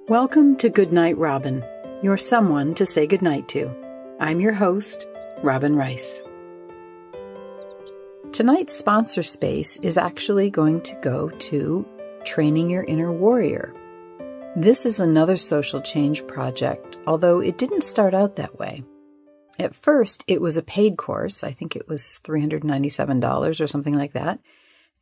Welcome to Goodnight Robin, your someone to say goodnight to. I'm your host, Robin Rice. Tonight's sponsor space is actually going to go to Training Your Inner Warrior. This is another social change project, although it didn't start out that way. At first, it was a paid course. I think it was $397 or something like that.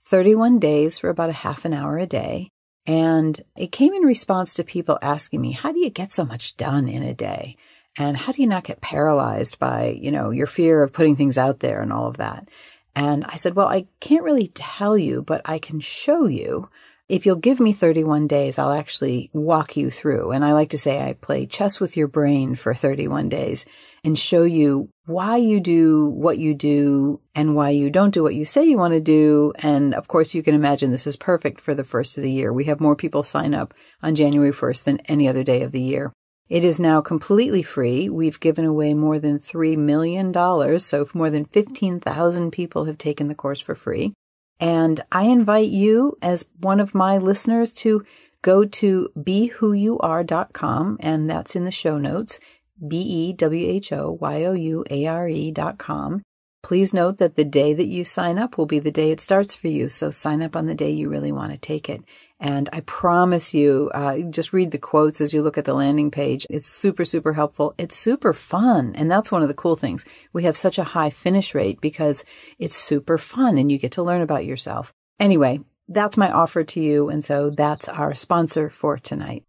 31 days for about a half an hour a day. And it came in response to people asking me, how do you get so much done in a day? And how do you not get paralyzed by, your fear of putting things out there and all of that? And I said, well, I can't really tell you, but I can show you. If you'll give me 31 days, I'll actually walk you through. And I like to say I play chess with your brain for 31 days and show you why you do what you do and why you don't do what you say you want to do. And of course, you can imagine this is perfect for the first of the year. We have more people sign up on January 1st than any other day of the year. It is now completely free. We've given away more than $3 million. So more than 15,000 people have taken the course for free. And I invite you as one of my listeners to go to BeWhoYouAre.com, and that's in the show notes, BeWhoYouAre.com. Please note that the day that you sign up will be the day it starts for you. So sign up on the day you really want to take it. And I promise you, just read the quotes as you look at the landing page. It's super, super helpful. It's super fun. And that's one of the cool things. We have such a high finish rate because it's super fun and you get to learn about yourself. Anyway, that's my offer to you. And so that's our sponsor for tonight.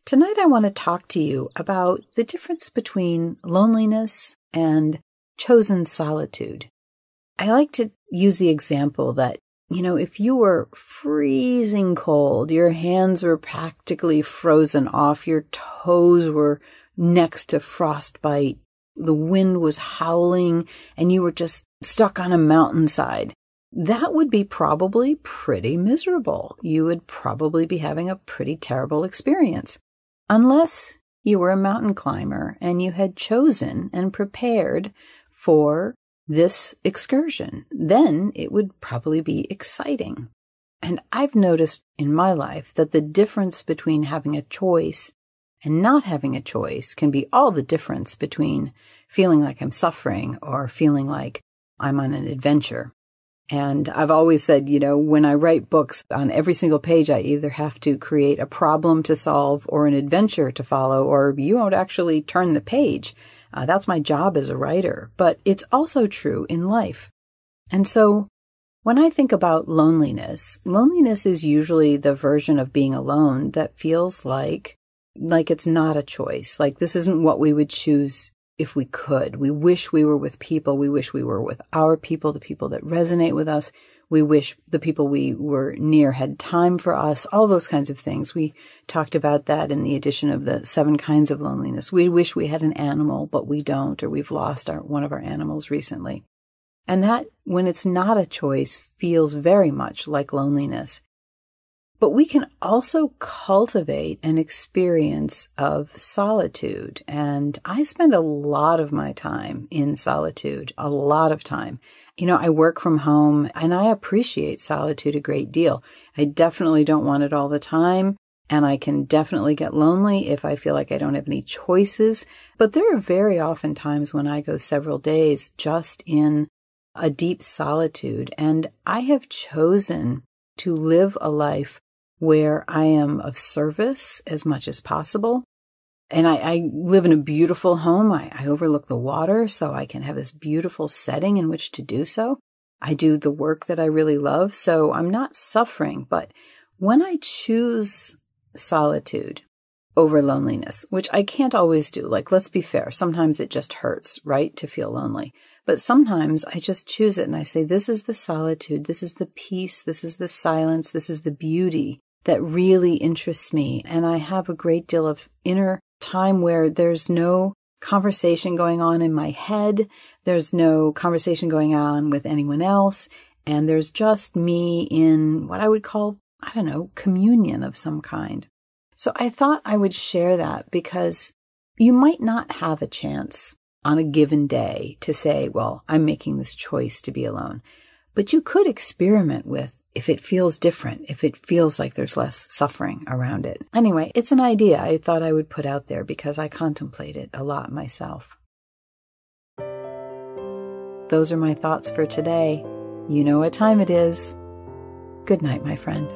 Tonight, I want to talk to you about the difference between loneliness and chosen solitude. I like to use the example that, if you were freezing cold, your hands were practically frozen off, your toes were next to frostbite, the wind was howling, and you were just stuck on a mountainside, that would be probably pretty miserable. You would probably be having a pretty terrible experience. Unless you were a mountain climber and you had chosen and prepared for this excursion, then it would probably be exciting. And I've noticed in my life that the difference between having a choice and not having a choice can be all the difference between feeling like I'm suffering or feeling like I'm on an adventure. And I've always said, when I write books, on every single page, I either have to create a problem to solve or an adventure to follow, or you won't actually turn the page. That's my job as a writer. But it's also true in life. And so when I think about loneliness is usually the version of being alone that feels like it's not a choice. Like this isn't what we would choose if we could. We wish we were with people. We wish we were with our people, the people that resonate with us. We wish the people we were near had time for us, all those kinds of things. We talked about that in the edition of the 7 Kinds of Loneliness. We wish we had an animal, but we don't, or we've lost one of our animals recently. And that, when it's not a choice, feels very much like loneliness. But we can also cultivate an experience of solitude. And I spend a lot of my time in solitude, a lot of time. I work from home and I appreciate solitude a great deal. I definitely don't want it all the time. And I can definitely get lonely if I feel like I don't have any choices. But there are very often times when I go several days just in a deep solitude. And I have chosen to live a life where I am of service as much as possible. And I live in a beautiful home. I overlook the water, so I can have this beautiful setting in which to do so. I do the work that I really love, so I'm not suffering. But when I choose solitude over loneliness, which I can't always do, let's be fair, sometimes it just hurts, right, to feel lonely. But sometimes I just choose it and I say, this is the solitude, this is the peace, this is the silence, this is the beauty that really interests me. And I have a great deal of inner time where there's no conversation going on in my head. There's no conversation going on with anyone else. And there's just me in what I would call, communion of some kind. So I thought I would share that because you might not have a chance on a given day to say, well, I'm making this choice to be alone. But you could experiment with, if it feels different, if it feels like there's less suffering around it. Anyway, it's an idea I thought I would put out there because I contemplate it a lot myself. Those are my thoughts for today. You know what time it is. Good night, my friend.